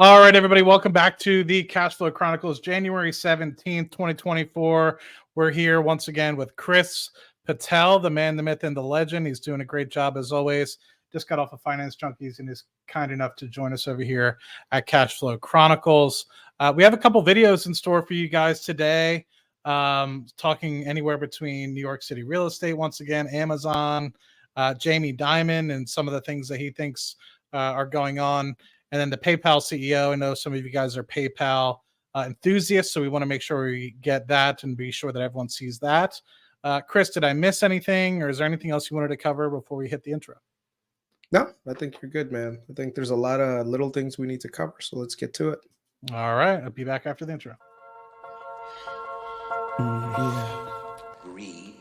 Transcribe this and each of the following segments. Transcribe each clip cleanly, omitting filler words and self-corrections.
All right, everybody, welcome back to the Cashflow Chronicles, January 17th, 2024. We're here once again with Chris Patel, the man, the myth, and the legend. He's doing a great job as always. Just got off of Finance Junkies and is kind enough to join us over here at Cashflow Chronicles. We have a couple videos in store for you guys today, talking anywhere between New York City real estate, once again, Amazon, Jamie Dimon, and some of the things that he thinks are going on. And then the PayPal CEO. I know some of you guys are PayPal enthusiasts, so we want to make sure we get that and be sure that everyone sees that. Chris, did I miss anything, or is there anything else you wanted to cover before we hit the intro? No, I think you're good, man. I think there's a lot of little things we need to cover, so let's get to it. All right, I'll be back after the intro. Greed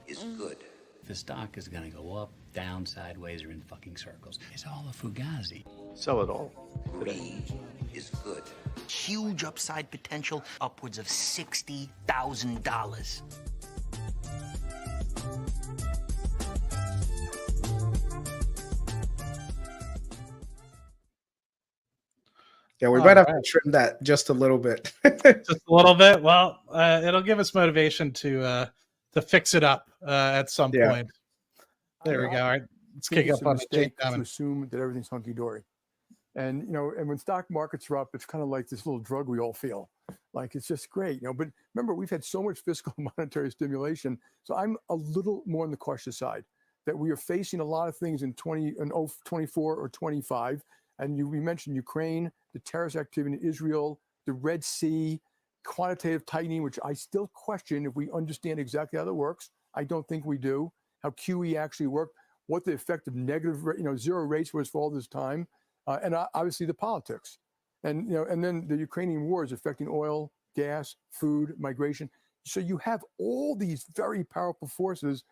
is good. The stock is going to go up, down, sideways, or in fucking circles. It's all a fugazi. Sell it all. Greed is good. Huge upside potential, upwards of $60,000. Yeah, we might have to trim that just a little bit. Just a little bit. Well, it'll give us motivation to fix it up at some point. There we go. All right, let's kick up on the mistake to assume that everything's hunky dory, and and when stock markets are up, it's kind of like this little drug we all feel like it's just great, But remember, we've had so much fiscal monetary stimulation, so I'm a little more on the cautious side that we are facing a lot of things in 24 or 25. And we mentioned Ukraine, the terrorist activity in Israel, the Red Sea, quantitative tightening, which I still question if we understand exactly how that works. I don't think we do. How QE actually worked, what the effect of negative, zero rates was for all this time, and obviously the politics, and and then the Ukrainian war is affecting oil, gas, food, migration. So you have all these very powerful forces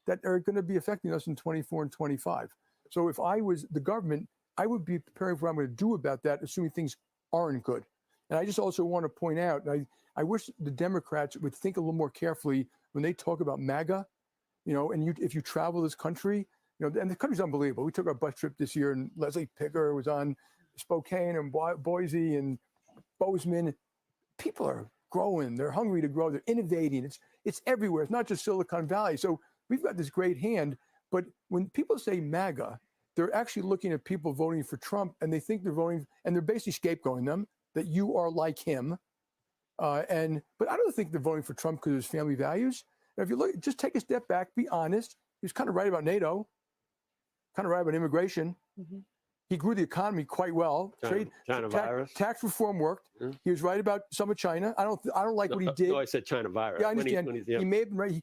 that are going to be affecting us in 24 and 25. So if I was the government, I would be preparing for what I'm going to do about that, assuming things aren't good. And I just also want to point out, I wish the Democrats would think a little more carefully when they talk about MAGA. And if you travel this country, and the country's unbelievable. We took our bus trip this year, and Leslie Picker was on Spokane and Boise and Bozeman. People are growing. They're hungry to grow. They're innovating. It's everywhere. It's not just Silicon Valley. So we've got this great hand. But when people say MAGA, they're actually looking at people voting for Trump, and they think they're voting, and they're basically scapegoating them that you are like him. But I don't think they're voting for Trump because of his family values. Now, if you look, just take a step back, be honest. He was kind of right about NATO, kind of right about immigration. Mm-hmm. He grew the economy quite well. China virus. Tax reform worked. Mm-hmm. He was right about some of China. I don't like what he did. No, I said China virus. Yeah, I understand. He may have been right.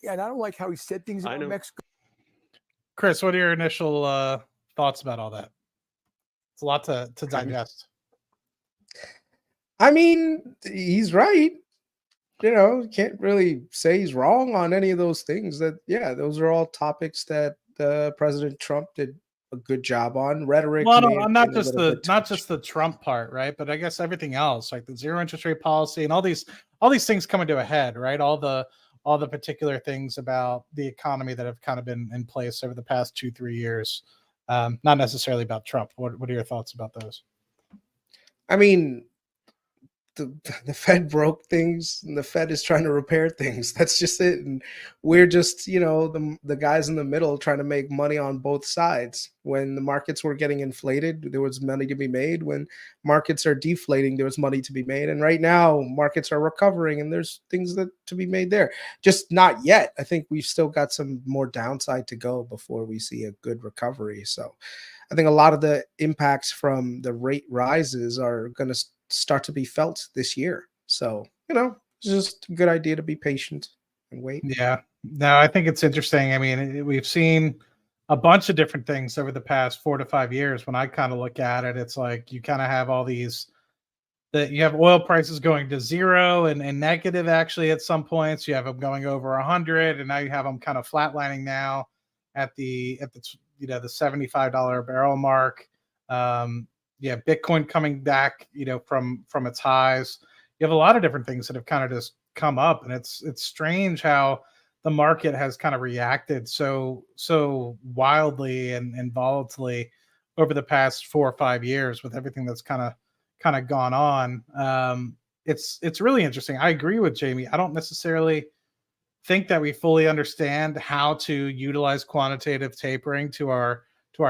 And I don't like how he said things about Mexico. Chris, what are your initial thoughts about all that? It's a lot to digest. I mean, he's right. Can't really say he's wrong on any of those things. Those are all topics that President Trump did a good job on. Rhetoric. Well, not just the Trump part, right? But I guess everything else, like the zero interest rate policy and all these things coming to a head, right? All the particular things about the economy that have kind of been in place over the past 2-3 years. Not necessarily about Trump. What are your thoughts about those? I mean, the Fed broke things, and the Fed is trying to repair things. That's just it. And we're just, the guys in the middle trying to make money on both sides. When the markets were getting inflated, there was money to be made. When markets are deflating, there was money to be made. And right now, markets are recovering, and there's things to be made there. Just not yet. I think we've still got some more downside to go before we see a good recovery. So I think a lot of the impacts from the rate rises are going to start to be felt this year. So, it's just a good idea to be patient and wait. Yeah. No, I think it's interesting. I mean, we've seen a bunch of different things over the past 4 to 5 years. When I kind of look at it, it's like you kind of have all these that you have oil prices going to zero and negative actually at some points. You have them going over 100, and now you have them kind of flatlining now at the $75 a barrel mark. Bitcoin coming back, from its highs. You have a lot of different things that have kind of just come up, and it's strange how the market has kind of reacted so wildly and volatilely over the past 4 or 5 years with everything that's kind of kind of gone on. It's really interesting. I agree with Jamie. I don't necessarily think that we fully understand how to utilize quantitative tapering to our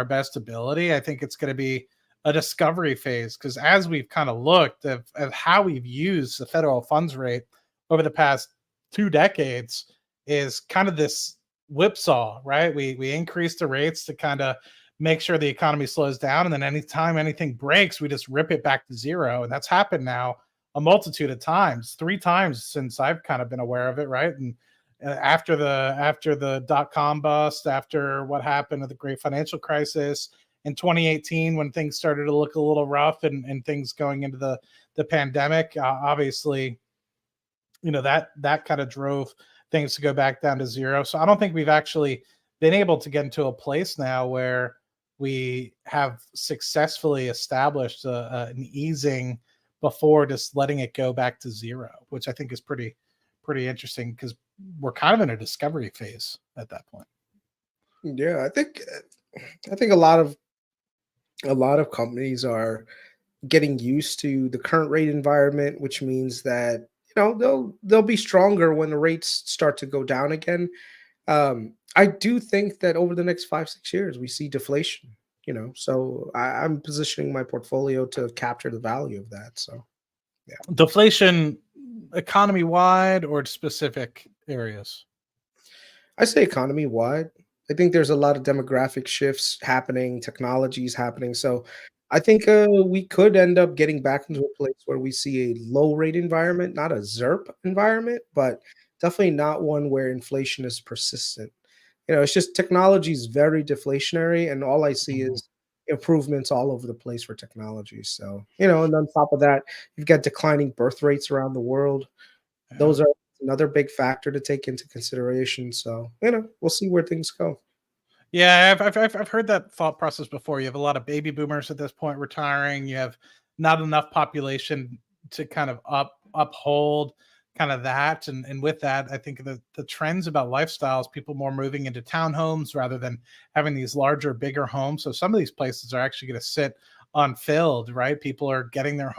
best ability. I think it's going to be a discovery phase, because as we've kind of looked at how we've used the federal funds rate over the past 2 decades, is kind of this whipsaw, right? We increase the rates to kind of make sure the economy slows down, and then anytime anything breaks, we just rip it back to zero. And that's happened now a multitude of times, 3 times since I've kind of been aware of it, right? And after the dot-com bust, after what happened at the great financial crisis in 2018, when things started to look a little rough, and things going into the pandemic, obviously, that kind of drove things to go back down to zero. So I don't think we've actually been able to get into a place now where we have successfully established an easing before just letting it go back to zero, which I think is pretty interesting, because we're kind of in a discovery phase at that point. Yeah, I think a lot of companies are getting used to the current rate environment, which means that they'll be stronger when the rates start to go down again. I do think that over the next 5-6 years we see deflation. So I'm positioning my portfolio to capture the value of that. So yeah, Deflation economy wide or specific areas? I say economy wide. I think there's a lot of demographic shifts happening, technologies happening. So I think we could end up getting back into a place where we see a low rate environment, not a ZERP environment, but definitely not one where inflation is persistent. It's just technology is very deflationary, and all I see Mhm. is improvements all over the place for technology. So, and on top of that, you've got declining birth rates around the world. Yeah. Those are another big factor to take into consideration. So, we'll see where things go. Yeah, I've heard that thought process before. You have a lot of baby boomers at this point retiring. You have not enough population to kind of uphold kind of that, and with that, I think the trends about lifestyles, people more moving into townhomes rather than having these larger, bigger homes. So some of these places are actually going to sit unfilled, right? People are getting their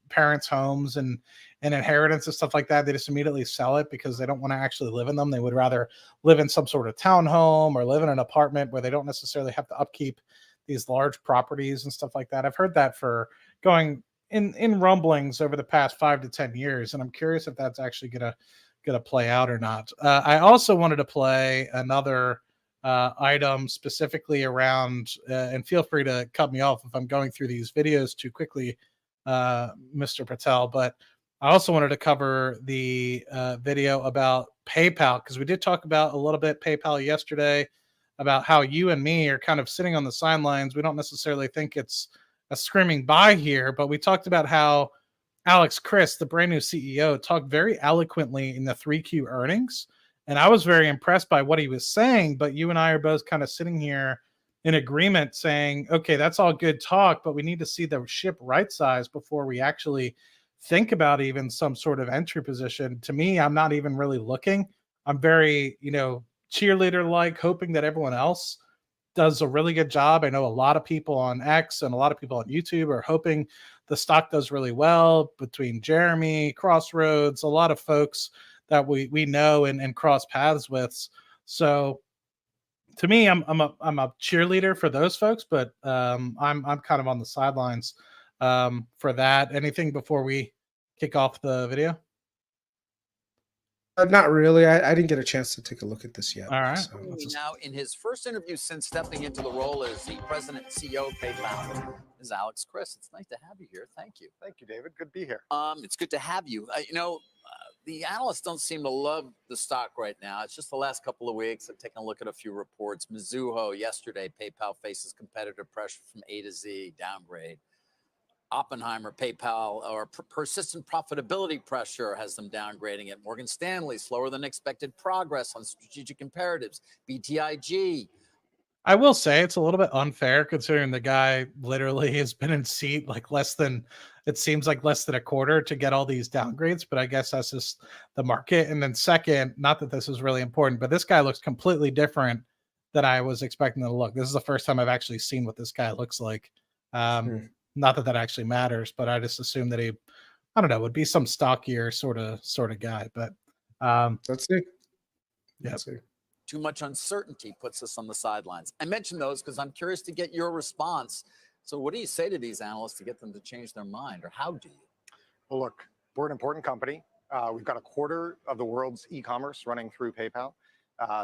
parents' homes and inheritance and stuff like that. They just immediately sell it because they don't want to actually live in them. They would rather live in some sort of townhome or live in an apartment where they don't necessarily have to upkeep these large properties and stuff like that. I've heard that for going in rumblings over the past 5 to 10 years, and I'm curious if that's actually gonna play out or not. I also wanted to play another item specifically around, and feel free to cut me off if I'm going through these videos too quickly, Mr. Patel, but I also wanted to cover the video about PayPal, because we did talk about a little bit PayPal yesterday, about how you and me are kind of sitting on the sidelines. We don't necessarily think it's a screaming buy here, but we talked about how Alex Chris, the brand new CEO, talked very eloquently in the 3Q earnings. And I was very impressed by what he was saying. But you and I are both kind of sitting here in agreement saying, okay, that's all good talk, but we need to see the ship right size before we actually think about even some sort of entry position. To me, I'm not even really looking. I'm very, cheerleader like, hoping that everyone else does a really good job. I know a lot of people on X and a lot of people on YouTube are hoping the stock does really well, between Jeremy, Crossroads, a lot of folks that we know and cross paths with. So to me, I'm a cheerleader for those folks, but I'm kind of on the sidelines for that. Anything before we kick off the video? Not really. I didn't get a chance to take a look at this yet. All right. So Now, in his first interview since stepping into the role as the president and CEO of PayPal, is Alex Chris. It's nice to have you here. Thank you. Thank you, David. Good to be here. It's good to have you. The analysts don't seem to love the stock right now. It's just the last couple of weeks. I've taken a look at a few reports. Mizuho yesterday, PayPal faces competitor pressure from A to Z, downgrade. Oppenheimer, PayPal, or persistent profitability pressure has them downgrading it. Morgan Stanley, slower than expected progress on strategic imperatives. BTIG. I will say it's a little bit unfair considering the guy literally has been in seat like less than a quarter to get all these downgrades, but I guess that's just the market. And then second, not that this is really important, but this guy looks completely different than I was expecting to look. This is the first time I've actually seen what this guy looks like. Not that that actually matters, but I just assume that he, I don't know, would be some stockier sort of guy. But Let's see. yeah. Let's see. Too much uncertainty puts us on the sidelines. I mentioned those because I'm curious to get your response. So what do you say to these analysts to get them to change their mind, or how do you? Well, look, we're an important company. We've got a quarter of the world's e-commerce running through PayPal.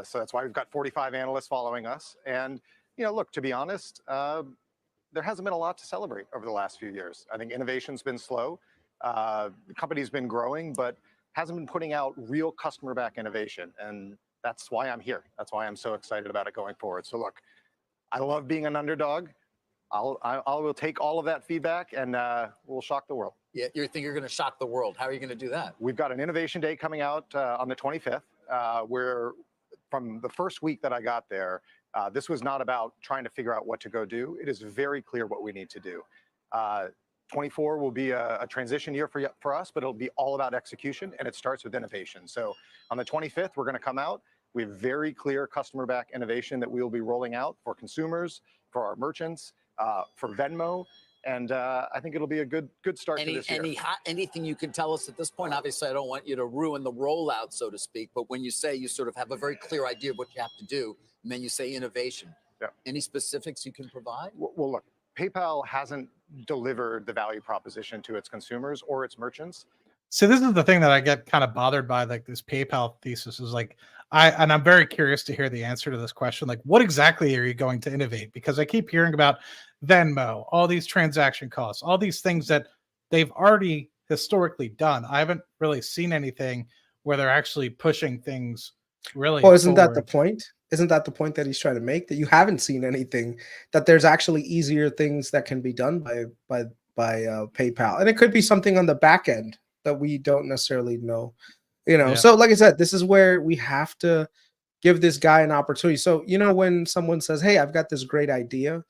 So that's why we've got 45 analysts following us. And, look, to be honest, there hasn't been a lot to celebrate over the last few years. I think innovation's been slow. The company's been growing, but hasn't been putting out real customer-backed innovation. And that's why I'm here. That's why I'm so excited about it going forward. So look, I love being an underdog. I will take all of that feedback and we'll shock the world. Yeah, you think you're going to shock the world. How are you going to do that? We've got an innovation day coming out on the 25th, where from the first week that I got there, this was not about trying to figure out what to go do. It is very clear what we need to do. 24 will be a transition year for us, but it'll be all about execution, and it starts with innovation. So on the 25th, we're going to come out. We have very clear customer-backed innovation that we will be rolling out for consumers, for our merchants, for Venmo, and I think it'll be a good start to this year. Anything you can tell us at this point? Obviously, I don't want you to ruin the rollout, so to speak, but when you say you sort of have a very clear idea of what you have to do, and then you say innovation, any specifics you can provide? Well, look, PayPal hasn't delivered the value proposition to its consumers or its merchants. So this is the thing that I get kind of bothered by, like this PayPal thesis is like, I'm very curious to hear the answer to this question. Like, what exactly are you going to innovate? Because I keep hearing about Venmo, all these transaction costs, all these things that they've already historically done. I haven't really seen anything where they're actually pushing things really. Well, isn't that the forward. point? Isn't that the point that he's trying to make? That you haven't seen anything, that there's actually easier things that can be done by PayPal, and it could be something on the back end that we don't necessarily know. Yeah. So like I said, this is where we have to give this guy an opportunity. So when someone says, "Hey, I've got this great idea,"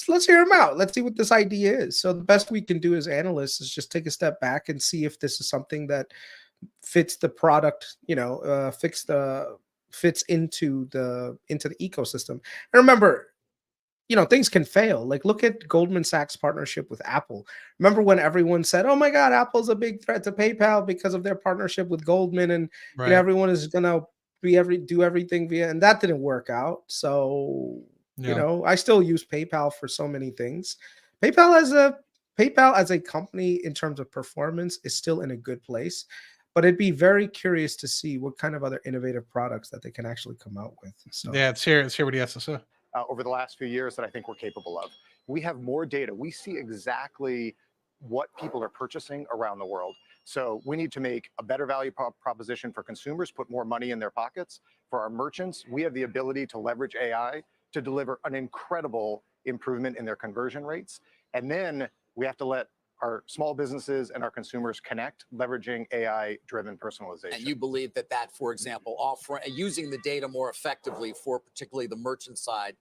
let's hear him out. Let's see what this idea is. So the best we can do as analysts is just take a step back and see if this is something that fits the product, fits into the ecosystem. And remember, things can fail. Like, look at Goldman Sachs' partnership with Apple. Remember when everyone said, "Oh my God, Apple's a big threat to PayPal because of their partnership with Goldman," and Right. everyone is gonna do everything via, and that didn't work out. So I still use PayPal for so many things. PayPal as a company in terms of performance is still in a good place, but it'd be very curious to see what kind of other innovative products that they can actually come out with. So Yeah, let's hear what he has to say. Over the last few years that I think we're capable of. We have more data. We see exactly what people are purchasing around the world. So we need to make a better value proposition for consumers, put more money in their pockets. For our merchants, we have the ability to leverage AI to deliver an incredible improvement in their conversion rates. And then we have to let our small businesses and our consumers connect, leveraging AI-driven personalization. And you believe that, for example, using the data more effectively for particularly the merchant side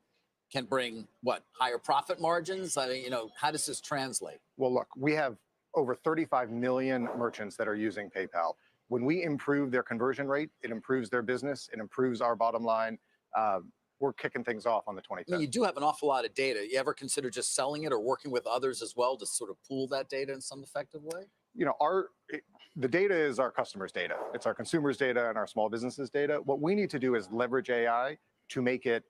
can bring higher profit margins? I mean, how does this translate? Well, look, we have over 35 million merchants that are using PayPal. When we improve their conversion rate, it improves their business, it improves our bottom line. We're kicking things off on the 25th. I mean, you do have an awful lot of data. You ever consider just selling it or working with others as well to sort of pool that data in some effective way? The data is our customers' data. It's our consumers' data and our small businesses' data. What we need to do is leverage AI to make it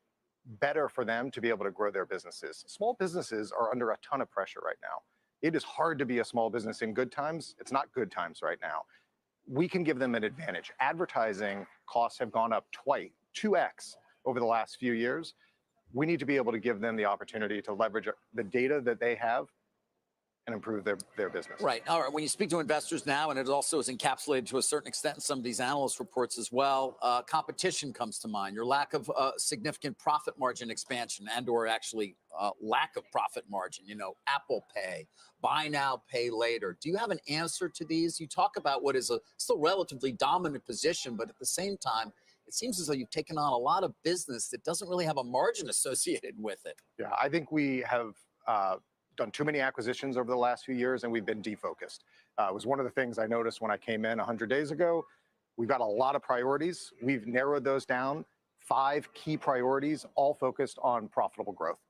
better for them to be able to grow their businesses. Small businesses are under a ton of pressure right now. It is hard to be a small business in good times. It's not good times right now. We can give them an advantage. Advertising costs have gone up 2x over the last few years. We need to be able to give them the opportunity to leverage the data that they have and improve their business. Right. All right. When you speak to investors now, and it also is encapsulated to a certain extent in some of these analyst reports as well, competition comes to mind. Your lack of significant profit margin expansion and/or actually lack of profit margin. Apple Pay, buy now, pay later. Do you have an answer to these? You talk about what is a still relatively dominant position, but at the same time, it seems as though you've taken on a lot of business that doesn't really have a margin associated with it. Yeah, I think we have done too many acquisitions over the last few years, and we've been defocused. It was one of the things I noticed when I came in 100 days ago. We've got a lot of priorities. We've narrowed those down, 5 key priorities, all focused on profitable growth.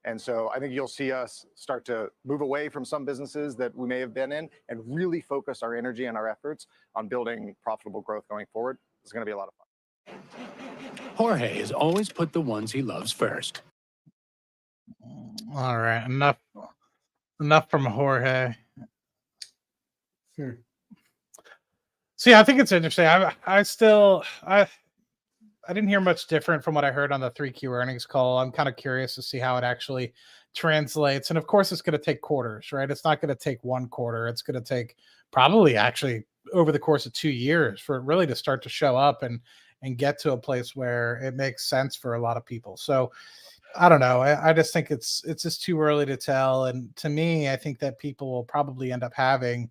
And so I think you'll see us start to move away from some businesses that we may have been in and really focus our energy and our efforts on building profitable growth going forward. It's going to be a lot of fun. Jorge has always put the ones he loves first. All right, enough from Jorge. See, I think it's interesting. I didn't hear much different from what I heard on the 3Q earnings call. I'm kind of curious to see how it actually translates. And of course, it's going to take quarters, right? It's not going to take one quarter. It's going to take probably actually over the course of 2 years for it really to start to show up and get to a place where it makes sense for a lot of people. So I don't know. I just think it's just too early to tell. And to me, I think that people will probably end up having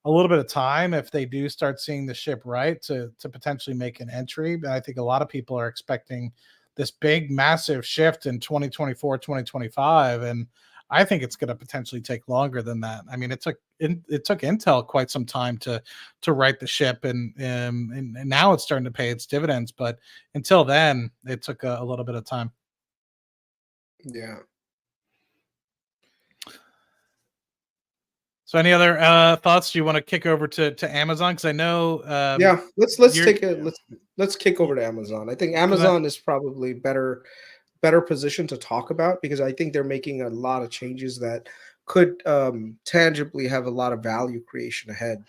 a little bit of time if they do start seeing the ship right to potentially make an entry. But I think a lot of people are expecting this big, massive shift in 2024, 2025. And I think it's going to potentially take longer than that. I mean, it took Intel quite some time to right the ship, and now it's starting to pay its dividends. But until then, it took a little bit of time. Yeah. So any other thoughts? Do you want to kick over to Amazon? Because I know yeah, let's kick over to Amazon. I think Amazon is probably better positioned to talk about, because I think they're making a lot of changes that could tangibly have a lot of value creation ahead.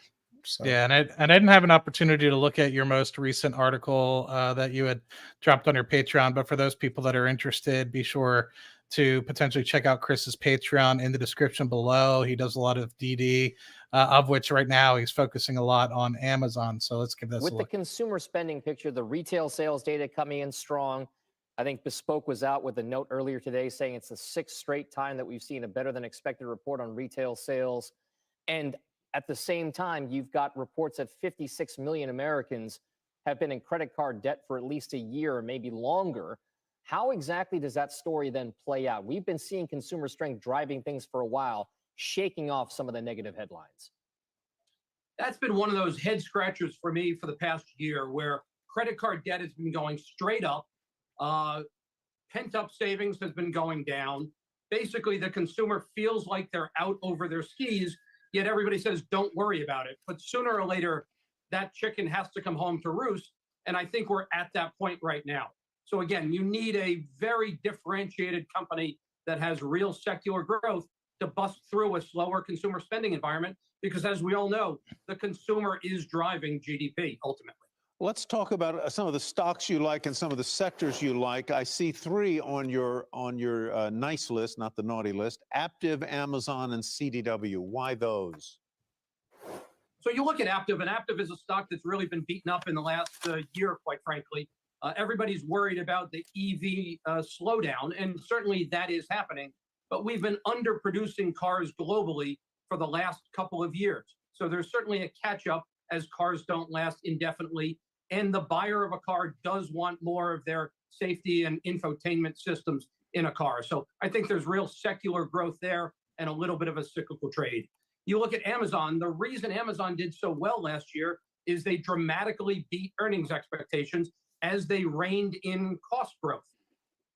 So. Yeah, and I didn't have an opportunity to look at your most recent article that you had dropped on your Patreon, but for those people that are interested, be sure to potentially check out Chris's Patreon in the description below. He does a lot of DD, of which right now he's focusing a lot on Amazon. So let's give this a look. With the consumer spending picture, the retail sales data coming in strong. I think Bespoke was out with a note earlier today saying it's the 6th straight time that we've seen a better than expected report on retail sales. And at the same time, you've got reports that 56 million Americans have been in credit card debt for at least a year or maybe longer. How exactly does that story then play out? We've been seeing consumer strength driving things for a while, shaking off some of the negative headlines. That's been one of those head scratchers for me for the past year, where credit card debt has been going straight up. Pent-up savings has been going down. Basically, the consumer feels like they're out over their skis, yet everybody says, don't worry about it. But sooner or later, that chicken has to come home to roost. And I think we're at that point right now. So again, you need a very differentiated company that has real secular growth to bust through a slower consumer spending environment, because as we all know, the consumer is driving GDP ultimately. Let's talk about some of the stocks you like and some of the sectors you like. I see 3 on your nice list, not the naughty list: Aptiv, Amazon, and CDW. Why those? So you look at Aptiv, and Aptiv is a stock that's really been beaten up in the last year, quite frankly. Everybody's worried about the EV slowdown, and certainly that is happening. But we've been underproducing cars globally for the last couple of years. So there's certainly a catch-up as cars don't last indefinitely. And the buyer of a car does want more of their safety and infotainment systems in a car. So I think there's real secular growth there and a little bit of a cyclical trade. You look at Amazon, the reason Amazon did so well last year is they dramatically beat earnings expectations as they reined in cost growth.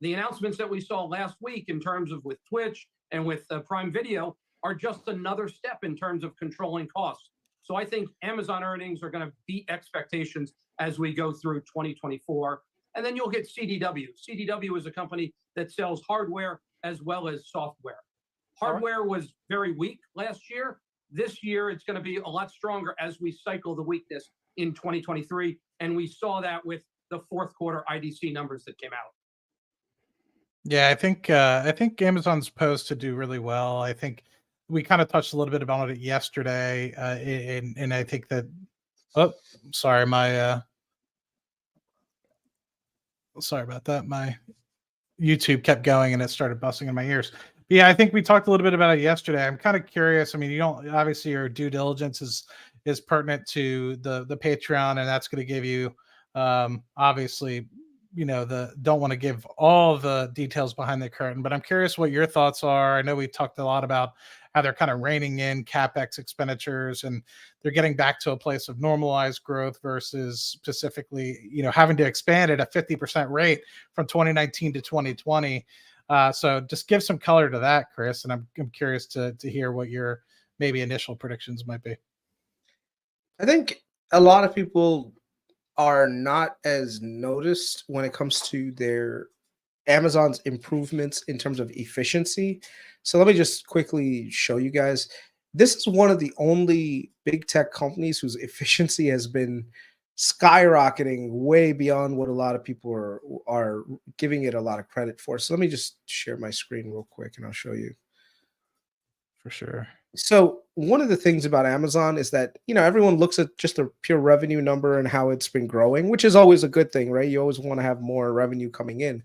The announcements that we saw last week in terms of with Twitch and with Prime Video are just another step in terms of controlling costs. So I think Amazon earnings are going to beat expectations as we go through 2024. And then you'll get CDW. CDW is a company that sells hardware as well as software. Hardware was very weak last year. This year, it's going to be a lot stronger as we cycle the weakness in 2023. And we saw that with the 4th quarter IDC numbers that came out. Yeah, I think Amazon's posed to do really well. I think we kind of touched a little bit about it yesterday, and I think that. Oh, sorry, sorry about that. My YouTube kept going and it started busting in my ears. But yeah, I think we talked a little bit about it yesterday. I'm kind of curious. I mean, you don't obviously your due diligence is pertinent to the Patreon, and that's going to give you obviously, you know, don't want to give all the details behind the curtain, but I'm curious what your thoughts are. I know we talked a lot about how they're kind of reining in CapEx expenditures and they're getting back to a place of normalized growth versus specifically, you know, having to expand at a 50% rate from 2019 to 2020. So just give some color to that, Chris, and I'm curious to hear what your maybe initial predictions might be. I think a lot of people are not as noticed when it comes to their Amazon's improvements in terms of efficiency. So let me just quickly show you guys. This is one of the only big tech companies whose efficiency has been skyrocketing way beyond what a lot of people are giving it a lot of credit for. So let me just share my screen real quick and I'll show you. For sure. So one of the things about Amazon is that, you know, everyone looks at just the pure revenue number and how it's been growing, which is always a good thing, right? You always want to have more revenue coming in.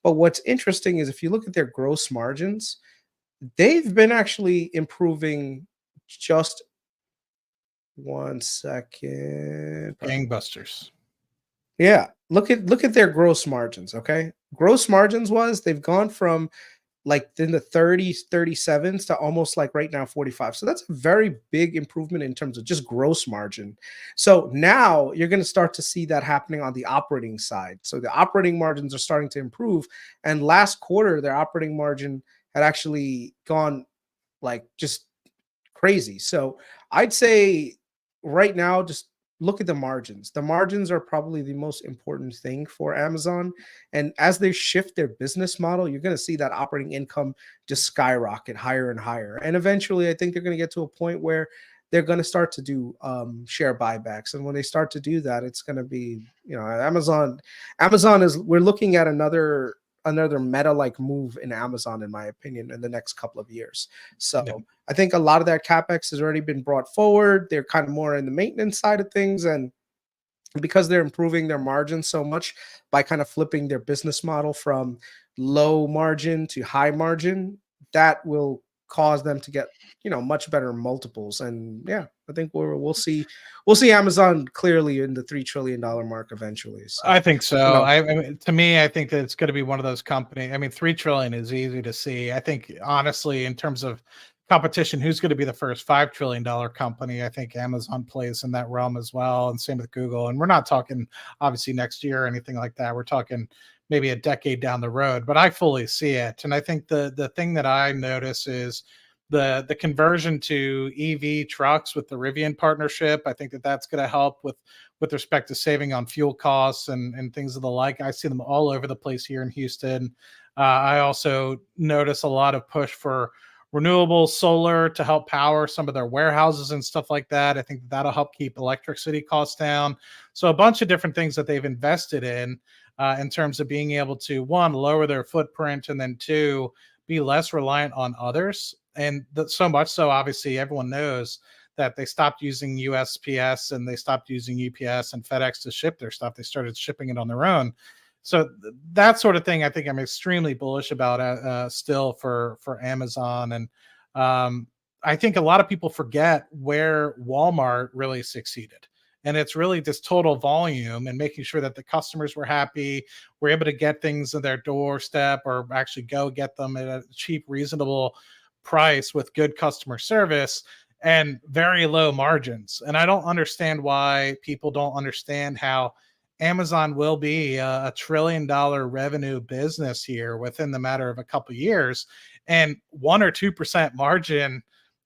But what's interesting is if you look at their gross margins, they've been actually improving. Just one second. Gangbusters. Yeah, look at their gross margins, okay? Gross margins was they've gone from like in the 30s, 37s to almost like right now 45. So that's a very big improvement in terms of just gross margin. So now you're going to start to see that happening on the operating side. So the operating margins are starting to improve. And last quarter, their operating margin had actually gone like just crazy. So I'd say right now, just look at the margins. The margins are probably the most important thing for Amazon. And as they shift their business model, you're going to see that operating income just skyrocket higher and higher. And eventually, I think they're going to get to a point where they're going to start to do share buybacks. And when they start to do that, it's going to be, you know, Amazon is, we're looking at another meta like move in Amazon, in my opinion, in the next couple of years. So Yeah. I think a lot of that capex has already been brought forward. They're kind of more in the maintenance side of things. And because they're improving their margins so much by kind of flipping their business model from low margin to high margin, that will cause them to get, you know, much better multiples. And yeah, I think we'll see Amazon clearly in the $3 trillion mark eventually. So I think so. you know, I mean, to me, I think that it's going to be one of those companies. I mean, 3 trillion is easy to see. I think honestly, in terms of competition, who's going to be the first $5 trillion company? I think Amazon plays in that realm as well, and same with Google. And we're not talking obviously next year or anything like that. We're talking maybe a decade down the road, but I fully see it. And I think the thing that I notice is the conversion to EV trucks with the Rivian partnership. I think that that's going to help with respect to saving on fuel costs and things of the like. I see them all over the place here in Houston. I also notice a lot of push for renewable solar to help power some of their warehouses and stuff like that. I think that'll help keep electricity costs down. So a bunch of different things that they've invested in terms of being able to, one, lower their footprint, and then two, be less reliant on others. And so much so, obviously, everyone knows that they stopped using USPS and they stopped using UPS and FedEx to ship their stuff. They started shipping it on their own. So that sort of thing, I think I'm extremely bullish about still for Amazon. And I think a lot of people forget where Walmart really succeeded. And it's really this total volume and making sure that the customers were happy, were able to get things at their doorstep or actually go get them at a cheap, reasonable price with good customer service and very low margins. And I don't understand why people don't understand how Amazon will be a $1 trillion revenue business here within the matter of a couple of years, and 1 or 2% margin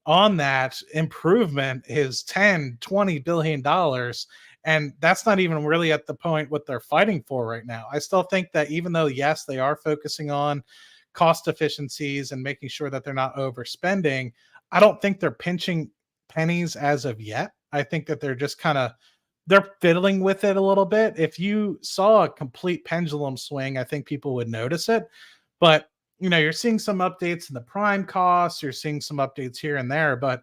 on that improvement is 10-20 billion dollars. And that's not even really at the point what they're fighting for right now. I still think that even though, yes, they are focusing on cost efficiencies and making sure that they're not overspending, I don't think they're pinching pennies as of yet. I think that they're just they're fiddling with it a little bit. If you saw a complete pendulum swing, I think people would notice it. But you know, you're seeing some updates in the prime costs, you're seeing some updates here and there, but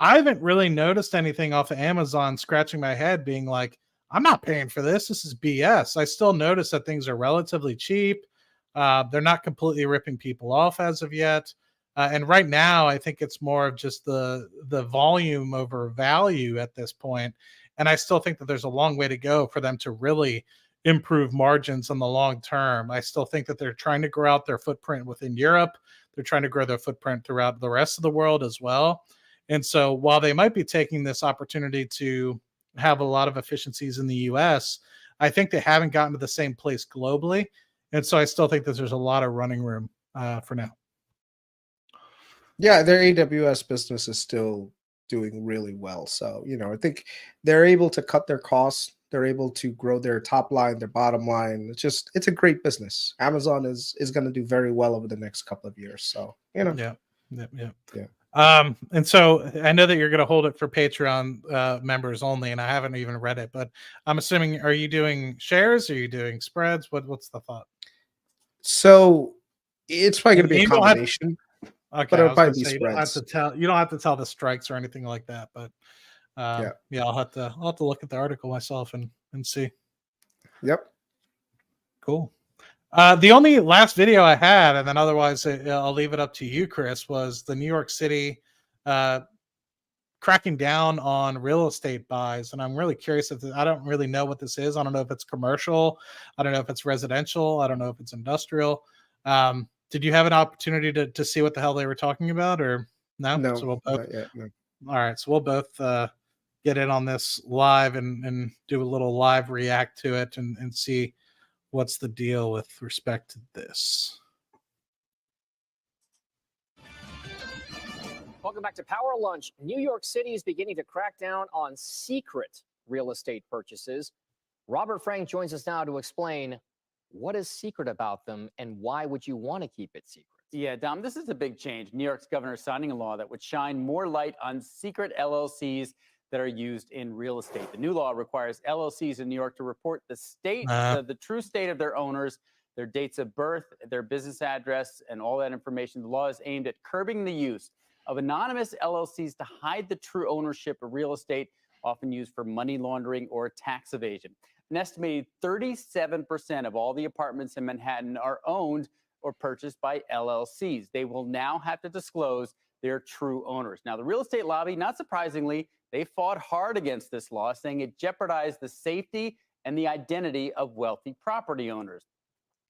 I haven't really noticed anything off of Amazon scratching my head being like, I'm not paying for this. This is BS. I still notice that things are relatively cheap. They're not completely ripping people off as of yet. And right now, I think it's more of just the volume over value at this point. And I still think that there's a long way to go for them to really improve margins in the long term. I still think that they're trying to grow out their footprint within Europe. They're trying to grow their footprint throughout the rest of the world as well. And so while they might be taking this opportunity to have a lot of efficiencies in the US, I think they haven't gotten to the same place globally. And so I still think that there's a lot of running room for now. Yeah, their AWS business is still doing really well. So, I think they're able to cut their costs. They're able to grow their top line, their bottom line. It's a great business. Amazon is going to do very well over the next couple of years. So, Yeah. Yeah. And so I know that you're going to hold it for Patreon members only, and I haven't even read it, but I'm assuming, are you doing shares? Are you doing spreads? What's the thought? So it's probably going to be a You don't have- combination, Okay, but I it'll was probably gonna be say, spreads. you don't have to tell the strikes or anything like that, but Yeah. I'll have to look at the article myself and see. Yep. Cool. The only last video I had, and then otherwise I'll leave it up to you, Chris, was the New York City cracking down on real estate buys. And I'm really curious I don't really know what this is. I don't know if it's commercial. I don't know if it's residential. I don't know if it's industrial. Did you have an opportunity to see what the hell they were talking about, or no? No, So we'll both, not yet. No. all right. So we'll both get in on this live and do a little live react to it and see what's the deal with respect to this. Welcome back to Power Lunch. New York City is beginning to crack down on secret real estate purchases. Robert Frank joins us now to explain what is secret about them and why would you want to keep it secret? Yeah, Dom, this is a big change. New York's governor signing a law that would shine more light on secret LLCs that are used in real estate. The new law requires LLCs in New York to report the state, the true state of their owners, their dates of birth, their business address, and all that information. The law is aimed at curbing the use of anonymous LLCs to hide the true ownership of real estate, often used for money laundering or tax evasion. An estimated 37% of all the apartments in Manhattan are owned or purchased by LLCs. They will now have to disclose their true owners. Now, the real estate lobby, not surprisingly, they fought hard against this law, saying it jeopardized the safety and the identity of wealthy property owners.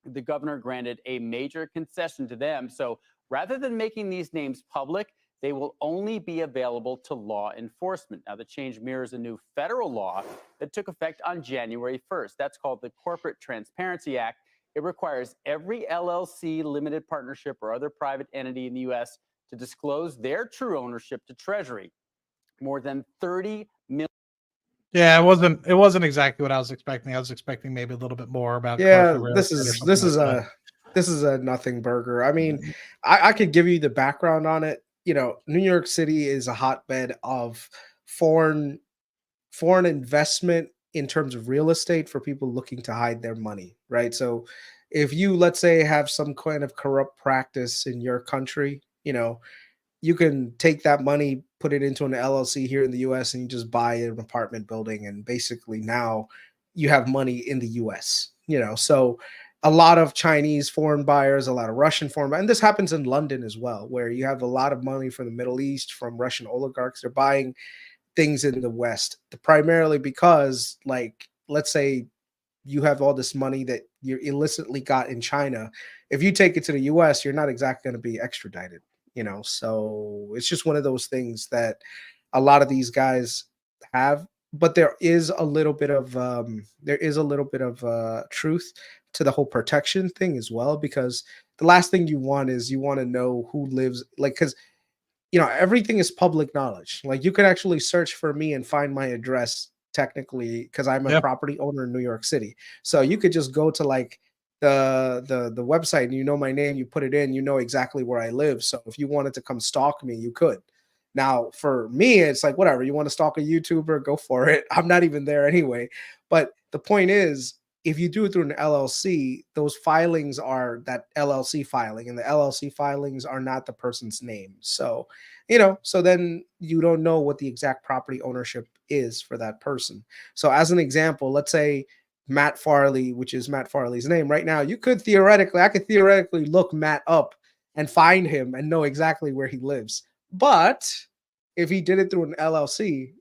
The governor granted a major concession to them. So rather than making these names public, they will only be available to law enforcement. Now, the change mirrors a new federal law that took effect on January 1st. That's called the Corporate Transparency Act. It requires every LLC, limited partnership, or other private entity in the U.S. to disclose their true ownership to Treasury. More than 30 million. Yeah, it wasn't exactly what I was expecting. I was expecting maybe a little bit more about Yeah, commercial real this estate or is something like that. this is a nothing burger. I mean, I could give you the background on it. New York City is a hotbed of foreign investment in terms of real estate for people looking to hide their money, right? So if you, let's say, have some kind of corrupt practice in your country, you can take that money, put it into an LLC here in the US, and you just buy an apartment building. And basically now you have money in the US, so a lot of Chinese foreign buyers, a lot of Russian foreign buyers, and this happens in London as well, where you have a lot of money from the Middle East, from Russian oligarchs. They're buying things in the West, primarily because, like, let's say you have all this money that you illicitly got in China. If you take it to the US, you're not exactly going to be extradited, so it's just one of those things that a lot of these guys have. But there is a little bit of truth to the whole protection thing as well, because the last thing you want is you want to know who lives, like, because everything is public knowledge. Like, you could actually search for me and find my address technically, because I'm a property owner in New York City. So you could just go to, like, the website, and my name, you put it in, exactly where I live. So if you wanted to come stalk me, you could. Now, for me, it's like, whatever, you want to stalk a YouTuber, go for it. I'm not even there anyway. But the point is, if you do it through an LLC, those filings are that LLC filing, and the LLC filings are not the person's name. So, so then you don't know what the exact property ownership is for that person. So as an example, let's say Matt Farley, which is Matt Farley's name right now, I could theoretically look Matt up and find him and know exactly where he lives. But if he did it through an LLC,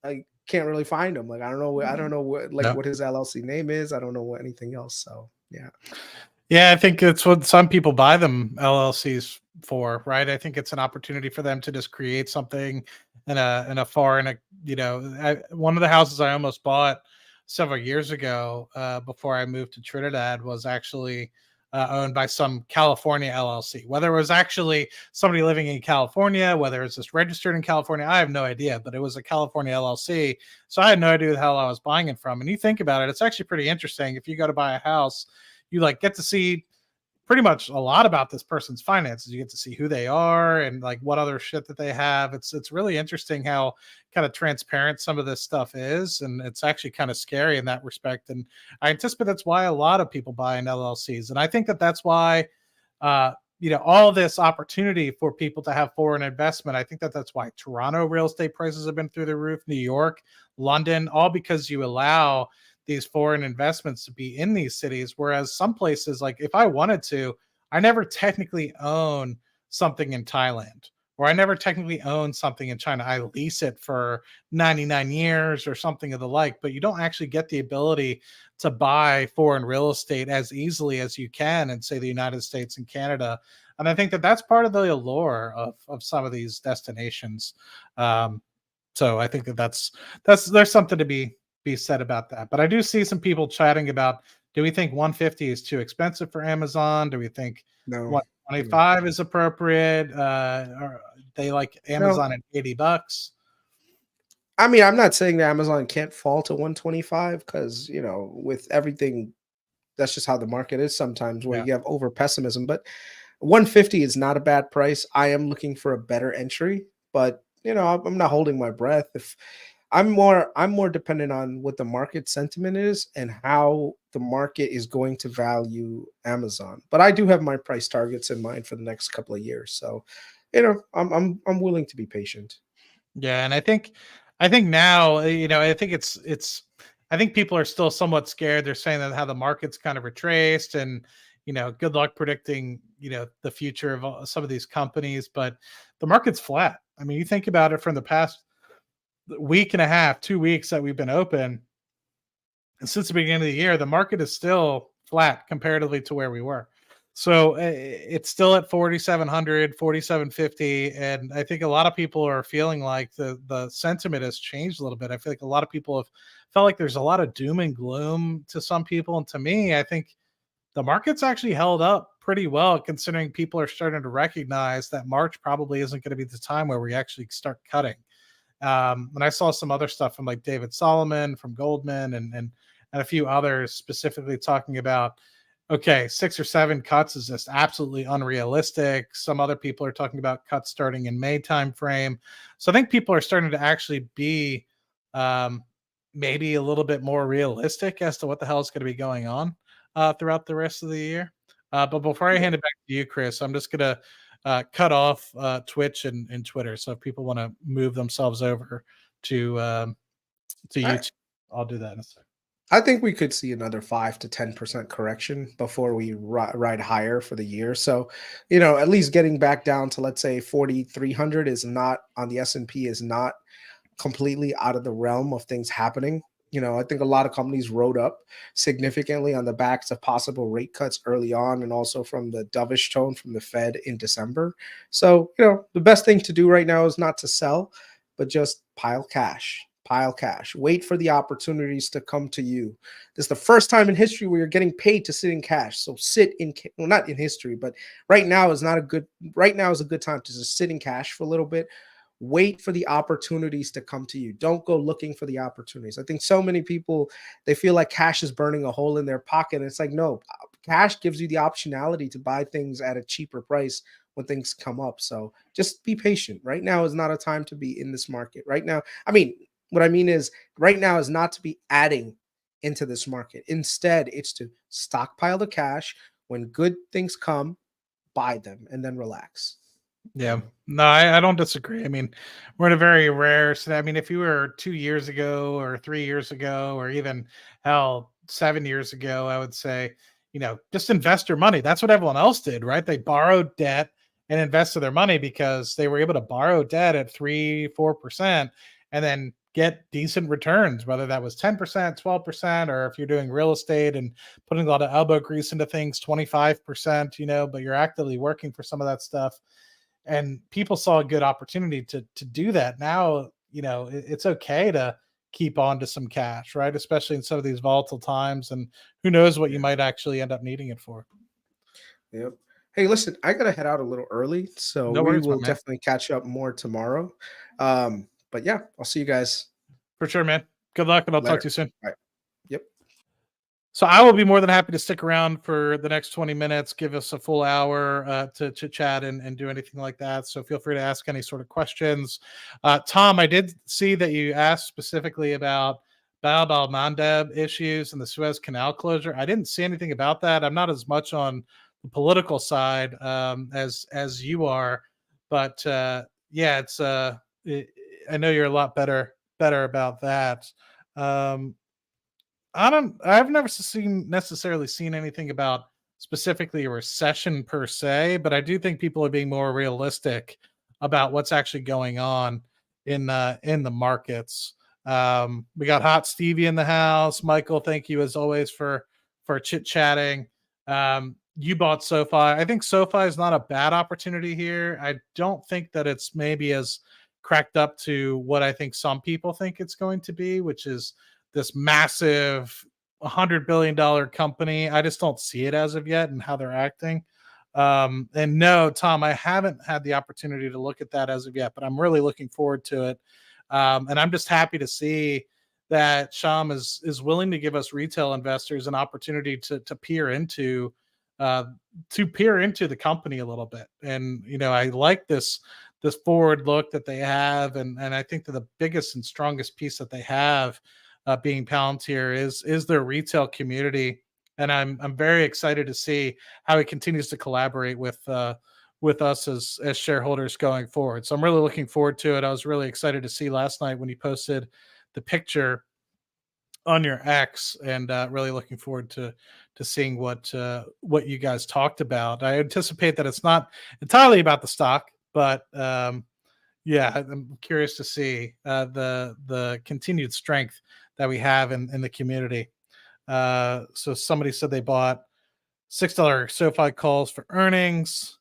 I can't really find him. Like, I don't know what his LLC name is. I don't know what anything else. So yeah, I think it's what some people buy them LLCs for, right? I think it's an opportunity for them to just create something in a foreign, one of the houses I almost bought several years ago, before I moved to Trinidad, was actually owned by some California LLC. Whether it was actually somebody living in California, whether it's just registered in California, I have no idea, but it was a California LLC. So I had no idea who the hell I was buying it from. And you think about it, it's actually pretty interesting. If you go to buy a house, you like get to see pretty much a lot about this person's finances. You get to see who they are and like what other shit that they have. It's really interesting how kind of transparent some of this stuff is, and it's actually kind of scary in that respect. And I anticipate that's why a lot of people buy in LLCs, and I think that that's why all this opportunity for people to have foreign investment. I think that that's why Toronto real estate prices have been through the roof, New York, London, all because you allow these foreign investments to be in these cities. Whereas some places, like if I wanted to, I never technically own something in Thailand, or I never technically own something in China. I lease it for 99 years or something of the like, but you don't actually get the ability to buy foreign real estate as easily as you can in, say, the United States and Canada. And I think that that's part of the allure of some of these destinations. So I think that that's there's something to be said about that. But I do see some people chatting about, do we think 150 is too expensive for Amazon? Do we think No. 125 is appropriate? Or they like Amazon at $80? I mean, I'm not saying that Amazon can't fall to 125 because, with everything, that's just how the market is sometimes, where you have over pessimism. But 150 is not a bad price. I am looking for a better entry, but I'm not holding my breath. If I'm more dependent on what the market sentiment is and how the market is going to value Amazon. But I do have my price targets in mind for the next couple of years. So, I'm willing to be patient. Yeah, and I think now, I think I think people are still somewhat scared. They're saying that how the market's kind of retraced, and good luck predicting the future of some of these companies. But the market's flat. I mean, you think about it from the past week and a half, 2 weeks that we've been open, and since the beginning of the year, the market is still flat comparatively to where we were. So it's still at 4,700, 4,750. And I think a lot of people are feeling like the sentiment has changed a little bit. I feel like a lot of people have felt like there's a lot of doom and gloom to some people. And to me, I think the market's actually held up pretty well, considering people are starting to recognize that March probably isn't going to be the time where we actually start cutting. And I saw some other stuff from like David Solomon from Goldman and a few others specifically talking about, okay, 6 or 7 cuts is just absolutely unrealistic. Some other people are talking about cuts starting in May timeframe. So I think people are starting to actually be maybe a little bit more realistic as to what the hell is going to be going on throughout the rest of the year. But before I hand it back to you, Chris, I'm just going to cut off Twitch and Twitter. So if people want to move themselves over to YouTube, I'll do that in a second. I think we could see another 5 to 10% correction before we ride higher for the year. So, at least getting back down to, let's say, 4,300 is not on the S&P is not completely out of the realm of things happening. I think a lot of companies rode up significantly on the backs of possible rate cuts early on, and also from the dovish tone from the Fed in December. So, the best thing to do right now is not to sell, but just pile cash. Wait for the opportunities to come to you. This is the first time in history where you're getting paid to sit in cash. So not in history, but right now is a good time to just sit in cash for a little bit. Wait for the opportunities to come to you. Don't go looking for the opportunities. I think so many people, they feel like cash is burning a hole in their pocket. And it's like, no, cash gives you the optionality to buy things at a cheaper price when things come up. So just be patient. Right now is not a time to be in this market. Right now, what I mean is right now is not to be adding into this market. Instead, it's to stockpile the cash. When good things come, buy them and then relax. Yeah, no, I don't disagree. I mean, we're in a very rare. I mean, if you were 2 years ago or 3 years ago, or even 7 years ago, I would say, just invest your money. That's what everyone else did, right? They borrowed debt and invested their money because they were able to borrow debt at 3-4% and then get decent returns, whether that was 10%, 12%, or if you're doing real estate and putting a lot of elbow grease into things, 25%, but you're actively working for some of that stuff. And people saw a good opportunity to do that. Now, it's okay to keep on to some cash, right? Especially in some of these volatile times, and who knows what you might actually end up needing it for. Yep. Hey, listen, I gotta head out a little early, so No we worries, my will man. definitely catch up more tomorrow. But yeah, I'll see you guys For sure, man. Good luck, and I'll talk later. to you soon. Bye. Yep. So I will be more than happy to stick around for the next 20 minutes, give us a full hour to chit chat and do anything like that. So feel free to ask any sort of questions. Tom, I did see that you asked specifically about Bab al-Mandeb issues and the Suez Canal closure. I didn't see anything about that. I'm not as much on the political side as you are, but yeah, I know you're a lot better about that. Um, I've never necessarily seen anything about specifically a recession per se, but I do think people are being more realistic about what's actually going on in the markets. We got Hot Stevie in the house. Michael, thank you as always for chit chatting. You bought SoFi. I think SoFi is not a bad opportunity here. I don't think that it's maybe as cracked up to what I think some people think it's going to be, which is this massive $100 billion company. I just don't see it as of yet and how they're acting. And no, Tom, I haven't had the opportunity to look at that as of yet, but I'm really looking forward to it. And I'm just happy to see that Sham is willing to give us retail investors an opportunity to peer into the company a little bit. And I like this forward look that they have, and I think that the biggest and strongest piece that they have being Palantir is their retail community, and I'm very excited to see how he continues to collaborate with us as shareholders going forward. So I'm really looking forward to it. I was really excited to see last night when he posted the picture on your X, and really looking forward to seeing what you guys talked about. I anticipate that it's not entirely about the stock, but yeah, I'm curious to see the continued strength that we have in the community. So somebody said they bought $6 SoFi calls for earnings.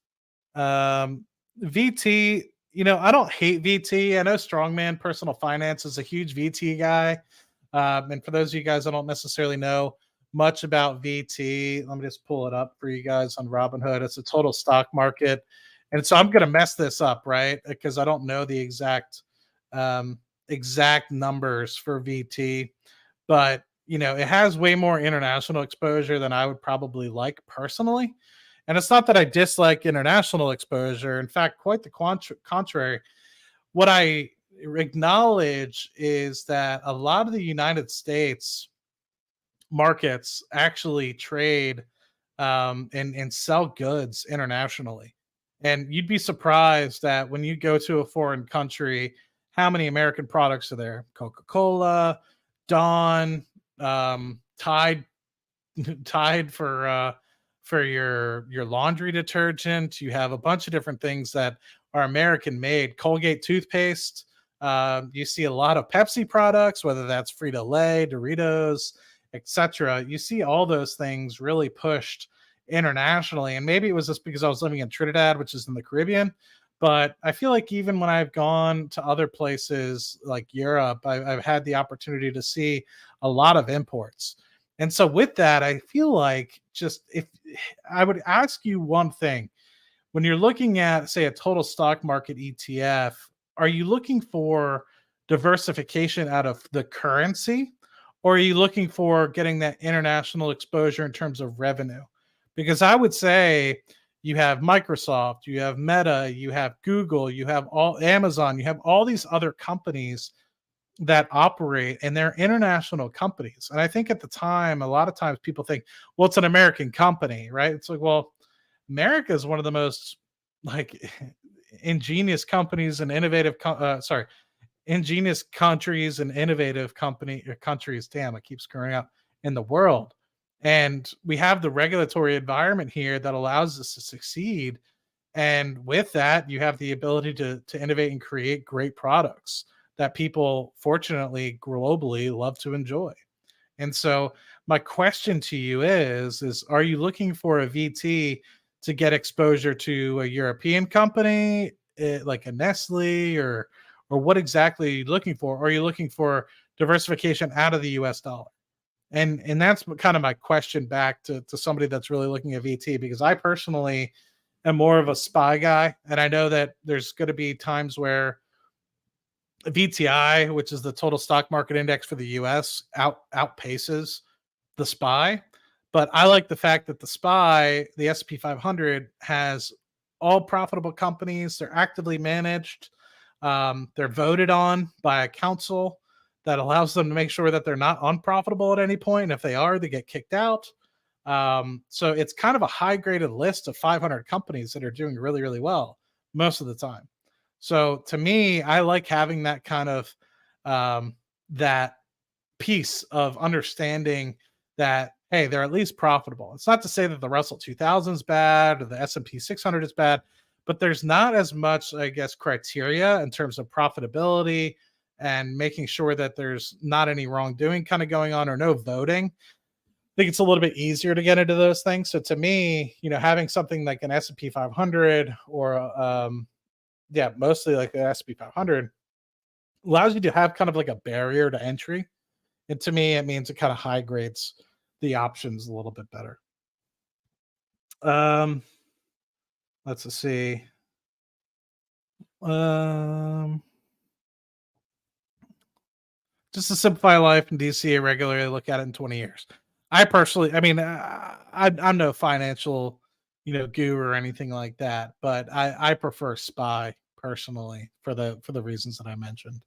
VT, I don't hate VT. I know Strongman Personal Finance is a huge VT guy. And for those of you guys that don't necessarily know much about VT, let me just pull it up for you guys on Robinhood. It's a total stock market. And so I'm going to mess this up, right? Because I don't know the exact numbers for VT, but it has way more international exposure than I would probably like personally. And it's not that I dislike international exposure. In fact, quite the contrary. What I acknowledge is that a lot of the United States markets actually trade and sell goods internationally. And you'd be surprised that when you go to a foreign country, how many American products are there? Coca-Cola, Dawn, Tide for your laundry detergent. You have a bunch of different things that are American made. Colgate toothpaste. You see a lot of Pepsi products, whether that's Frito-Lay, Doritos, etc. You see all those things really pushed internationally. And maybe it was just because I was living in Trinidad, which is in the Caribbean. But I feel like even when I've gone to other places like Europe, I've had the opportunity to see a lot of imports. And so with that, I feel like just if I would ask you one thing, when you're looking at, say, a total stock market ETF, are you looking for diversification out of the currency, or are you looking for getting that international exposure in terms of revenue? Because I would say you have Microsoft, you have Meta, you have Google, you have all Amazon, you have all these other companies that operate, and they're international companies. And I think at the time, a lot of times people think, well, it's an American company, right? It's like, well, America is one of the most like ingenious companies and ingenious countries and innovative countries. Damn, I keep screwing up, in the world. And we have the regulatory environment here that allows us to succeed. And with that, you have the ability to innovate and create great products that people, fortunately, globally love to enjoy. And so my question to you is are you looking for a VT to get exposure to a European company like a Nestle, or what exactly are you looking for? Or are you looking for diversification out of the US dollar? And that's kind of my question back to somebody that's really looking at VT, because I personally am more of a SPY guy, and I know that there's going to be times where VTI, which is the total stock market index for the US, outpaces the SPY. But I like the fact that the SPY, the S&P 500, has all profitable companies. They're actively managed. They're voted on by a council that allows them to make sure that they're not unprofitable at any point. And if they are, they get kicked out. So it's kind of a high graded list of 500 companies that are doing really, really well most of the time. So to me, I like having that kind of that piece of understanding that, hey, they're at least profitable. It's not to say that the Russell 2000 is bad or the S&P 600 is bad, but there's not as much, I guess, criteria in terms of profitability and making sure that there's not any wrongdoing kind of going on or no voting. I think it's a little bit easier to get into those things. So to me, having something like an S&P 500 or mostly like the S&P 500 allows you to have kind of like a barrier to entry. And to me, it means it kind of high grades the options a little bit better. Let's see. Just to simplify life in DC, I regularly look at it in 20 years. I personally, I'm no financial, guru or anything like that, but I prefer SPY personally for the reasons that I mentioned.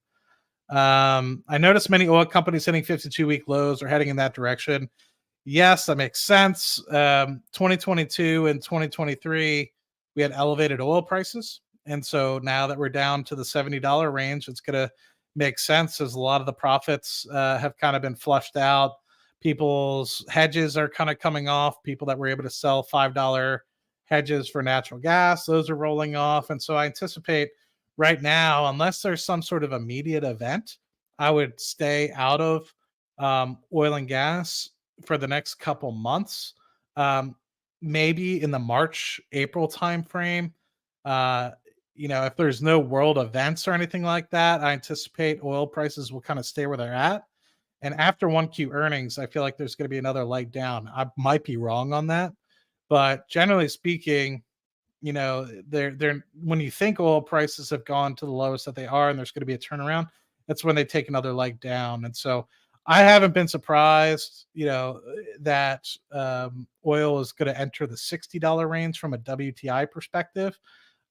I noticed many oil companies hitting 52-week lows or heading in that direction. Yes, that makes sense. 2022 and 2023, we had elevated oil prices. And so now that we're down to the $70 range, it's going to make sense as a lot of the profits have kind of been flushed out. People's hedges are kind of coming off. People that were able to sell $5 hedges for natural gas, those are rolling off. And so I anticipate right now, unless there's some sort of immediate event, I would stay out of oil and gas for the next couple months. Maybe in the March, April timeframe. If there's no world events or anything like that, I anticipate oil prices will kind of stay where they're at. And after 1Q earnings, I feel like there's going to be another leg down. I might be wrong on that, but generally speaking, they're when you think oil prices have gone to the lowest that they are and there's going to be a turnaround, that's when they take another leg down. And so I haven't been surprised, that oil is going to enter the $60 range from a WTI perspective.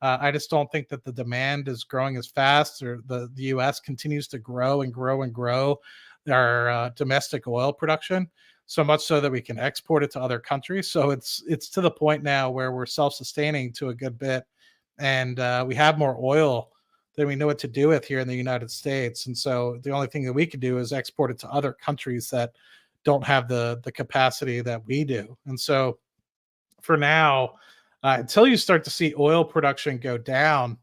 I just don't think that the demand is growing as fast, or the U.S. continues to grow and grow and grow our domestic oil production, so much so that we can export it to other countries. So it's to the point now where we're self-sustaining to a good bit, and we have more oil than we know what to do with here in the United States. And so the only thing that we could do is export it to other countries that don't have the capacity that we do. And so for now, until you start to see oil production go down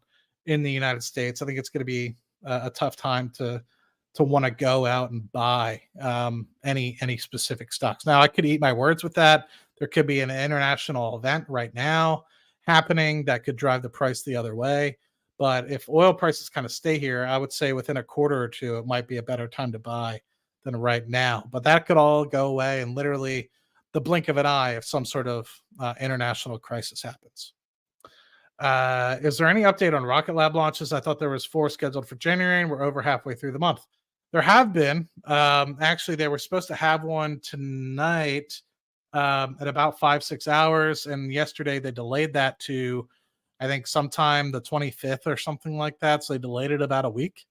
in the United States, I think it's going to be a tough time to want to go out and buy any specific stocks. Now, I could eat my words with that. There could be an international event right now happening that could drive the price the other way. But if oil prices kind of stay here, I would say within a quarter or two, it might be a better time to buy than right now. But that could all go away in literally the blink of an eye if some sort of international crisis happens. Is there any update on Rocket Lab launches? I thought there was 4 scheduled for January, and we're over halfway through the month. There have been. Actually, they were supposed to have one tonight at about 5-6 hours, and yesterday they delayed that to, I think, sometime the 25th or something like that. So they delayed it about a week.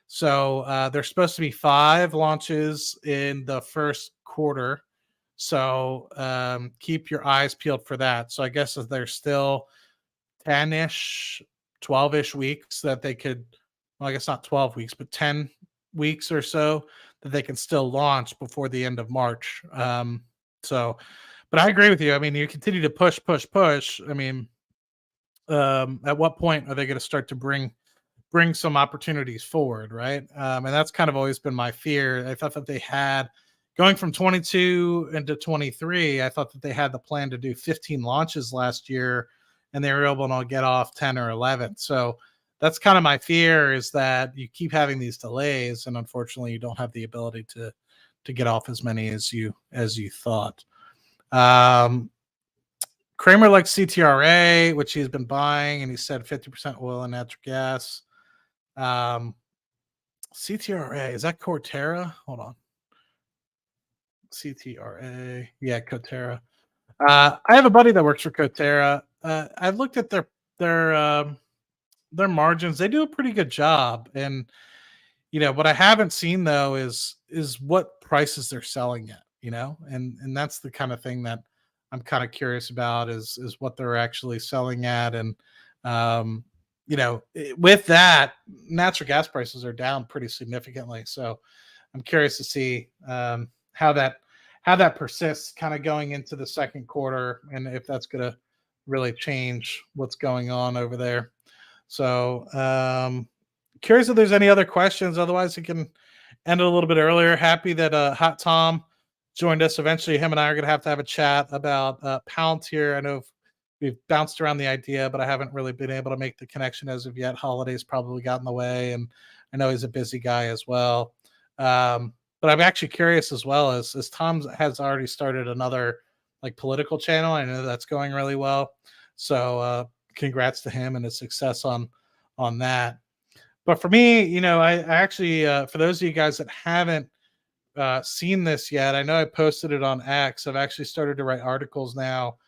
So there's supposed to be 5 launches in the first quarter. So keep your eyes peeled for that. So I guess if there's still 10-ish, 12-ish weeks that they could, well, I guess not 12 weeks, but 10 weeks or so that they can still launch before the end of March. But I agree with you. I mean, you continue to push. I mean, at what point are they going to start to bring some opportunities forward, right? And that's kind of always been my fear. I thought that they had, going from 22 into 23, I thought that they had the plan to do 15 launches last year, and they were able to get off 10 or 11. So that's kind of my fear, is that you keep having these delays, and unfortunately you don't have the ability to to get off as many as you thought. Kramer likes CTRA, which he's been buying, and he said 50% oil and natural gas. CTRA, is that Cortera? Hold on. CTRA, yeah, Cortera. I have a buddy that works for Cortera. I've looked at their margins. They do a pretty good job, and what I haven't seen though is what prices they're selling at. And that's the kind of thing that I'm kind of curious about is what they're actually selling at, and with that, natural gas prices are down pretty significantly. So I'm curious to see how that persists kind of going into the second quarter, and if that's going to really change what's going on over there. So curious if there's any other questions. Otherwise, we can end it a little bit earlier. Happy that Hot Tom joined us. Eventually, him and I are going to have a chat about Palantir. I know we've bounced around the idea, but I haven't really been able to make the connection as of yet. Holidays probably got in the way, and I know he's a busy guy as well. But I'm actually curious as well, as Tom has already started another political channel. I know that's going really well. So congrats to him and his success on that. But for me, I actually, for those of you guys that haven't seen this yet, I know I posted it on X. I've actually started to write articles now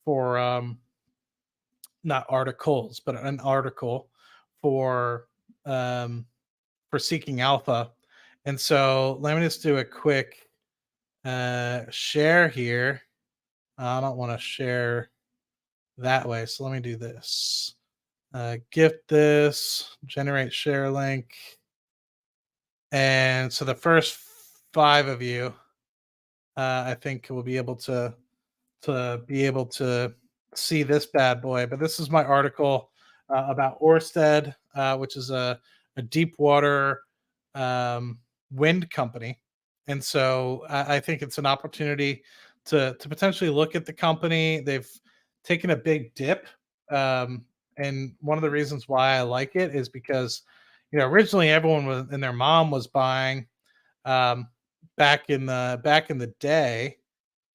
for, not articles, but an article for Seeking Alpha. And so let me just do a quick share here. I don't want to share that way. So let me do this. Gift this, generate share link. And so the first 5 of you, I think will be able to see this bad boy. But this is my article about Ørsted, which is a deep water wind company. And so I think it's an opportunity to potentially look at the company. They've taken a big dip. And one of the reasons why I like it is because, originally everyone was, and their mom was buying back in the day.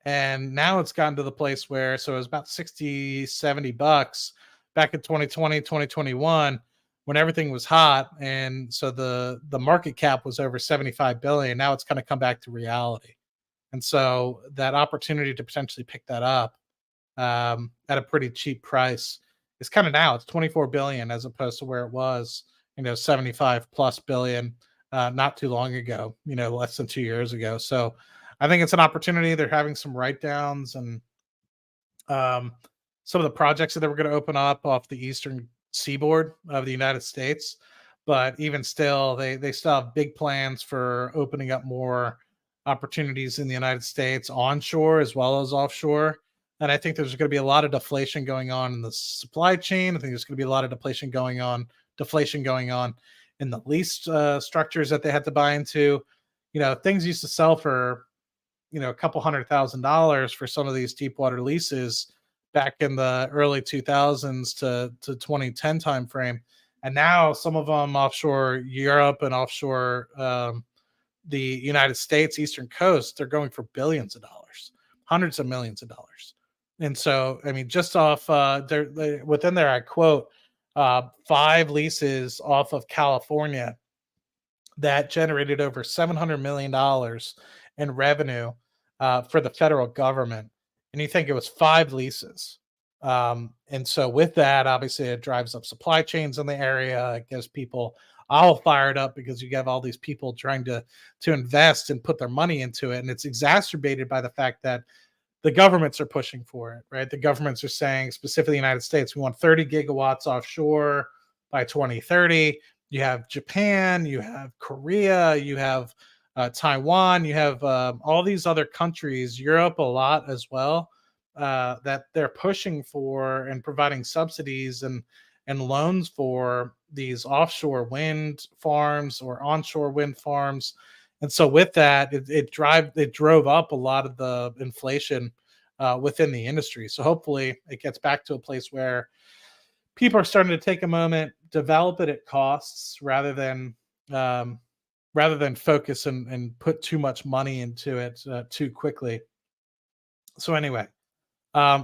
And now it's gotten to the place where, so it was about $60-$70 back in 2020, 2021, when everything was hot. And so the market cap was over 75 billion. Now it's kind of come back to reality. And so that opportunity to potentially pick that up at a pretty cheap price is kind of now it's 24 billion as opposed to where it was, 75 plus billion not too long ago, less than 2 years ago. So I think it's an opportunity. They're having some write downs, and some of the projects that they were going to open up off the eastern seaboard of the United States. But even still, they still have big plans for opening up more opportunities in the United States, onshore as well as offshore. And I think there's going to be a lot of deflation going on in the supply chain. I think there's going to be a lot of deflation going on in the lease structures that they had to buy into. Things used to sell for, a couple $100,000 for some of these deep water leases back in the early 2000s to 2010 timeframe. And now some of them offshore Europe and offshore the United States, Eastern Coast, they're going for billions of dollars, hundreds of millions of dollars. And so, I mean, just off within there, I quote 5 leases off of California that generated over $700 million in revenue for the federal government. And you think it was 5 leases. And so with that, obviously it drives up supply chains in the area. It gives people all fired up because you have all these people trying to invest and put their money into it. And it's exacerbated by the fact that the governments are pushing for it, right? The governments are saying, specifically the United States, we want 30 gigawatts offshore by 2030. You have Japan, you have Korea, you have Taiwan, you have all these other countries, Europe a lot as well, that they're pushing for and providing subsidies and loans for these offshore wind farms or onshore wind farms. And so with that, it drove up a lot of the inflation within the industry. So hopefully it gets back to a place where people are starting to take a moment, develop it at costs rather than rather than focus and put too much money into it too quickly. So anyway,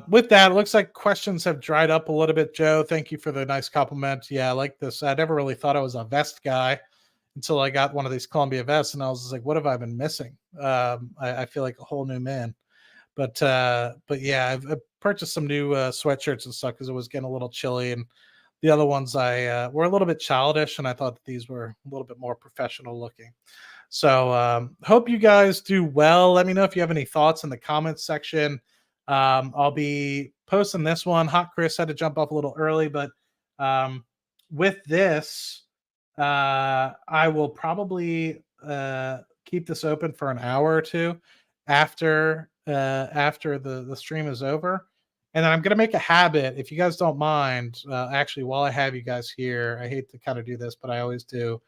with that, it looks like questions have dried up a little bit. Joe, thank you for the nice compliment. Yeah, I like this. I never really thought I was a vest guy until I got one of these Columbia vests, and I was just like, what have I been missing? I feel like a whole new man. But yeah, I've purchased some new sweatshirts and stuff because it was getting a little chilly, and the other ones I were a little bit childish, and I thought that these were a little bit more professional looking. So hope you guys do well. Let me know if you have any thoughts in the comments section. I'll be posting this one. Hot Chris had to jump off a little early, but with this, I will probably keep this open for an hour or two after the stream is over. And then I'm going to make a habit, if you guys don't mind, actually, while I have you guys here, I hate to kind of do this, but I always do,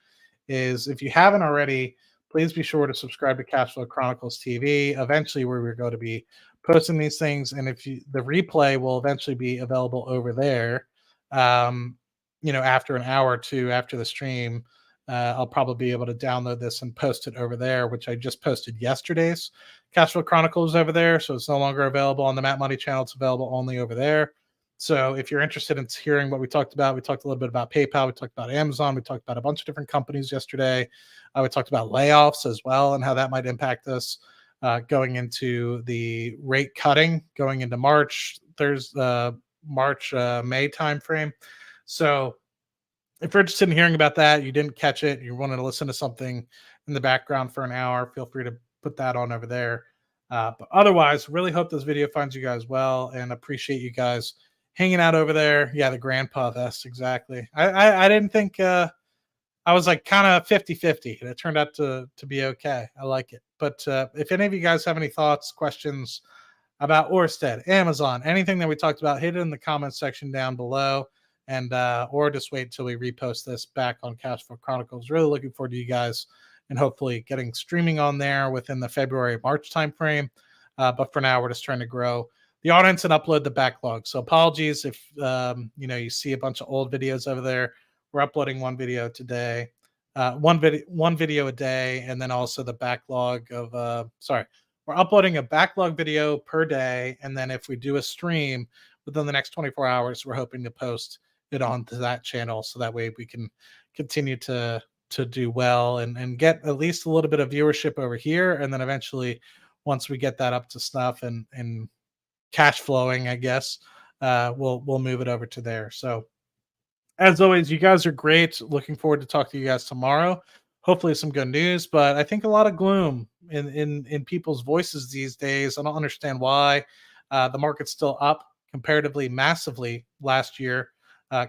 is if you haven't already, please be sure to subscribe to Cashflow Chronicles TV. Eventually, we're going to be posting these things, and if you, the replay will eventually be available over there. After an hour or two after the stream, I'll probably be able to download this and post it over there, which I just posted yesterday's Cashflow Chronicles over there. So it's no longer available on the Matt Money channel. It's available only over there. So if you're interested in hearing what we talked about, we talked a little bit about PayPal, we talked about Amazon, we talked about a bunch of different companies yesterday. We talked about layoffs as well and how that might impact us going into the rate cutting, going into March, May timeframe. So if you're interested in hearing about that, you didn't catch it, you wanted to listen to something in the background for an hour, feel free to put that on over there. But otherwise, really hope this video finds you guys well and appreciate you guys hanging out over there. Yeah, the grandpa vest, exactly. I didn't think I was like kind of 50-50, and it turned out to be okay. I like it. But if any of you guys have any thoughts, questions about Orsted, Amazon, anything that we talked about, hit it in the comments section down below. And or just wait until we repost this back on Cashflow Chronicles. Really looking forward to you guys and hopefully getting streaming on there within the February-March timeframe. But for now, we're just trying to grow the audience and upload the backlog. So apologies if you see a bunch of old videos over there. We're uploading one video today, one video a day, and then also the backlog of we're uploading a backlog video per day, and then if we do a stream within the next 24 hours, we're hoping to post it onto that channel so that way we can continue to do well and get at least a little bit of viewership over here, and then eventually once we get that up to snuff and cash flowing, I guess we'll move it over to there. So as always, you guys are great. Looking forward to talk to you guys tomorrow. Hopefully some good news, but I think a lot of gloom in people's voices these days. I don't understand why. The market's still up comparatively massively last year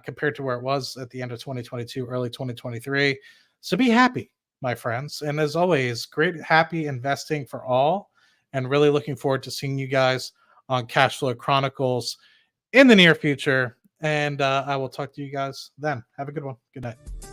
compared to where it was at the end of 2022, early 2023. So be happy, my friends. And as always, great, happy investing for all. And really looking forward to seeing you guys on Cashflow Chronicles in the near future. And I will talk to you guys then. Have a good one. Good night.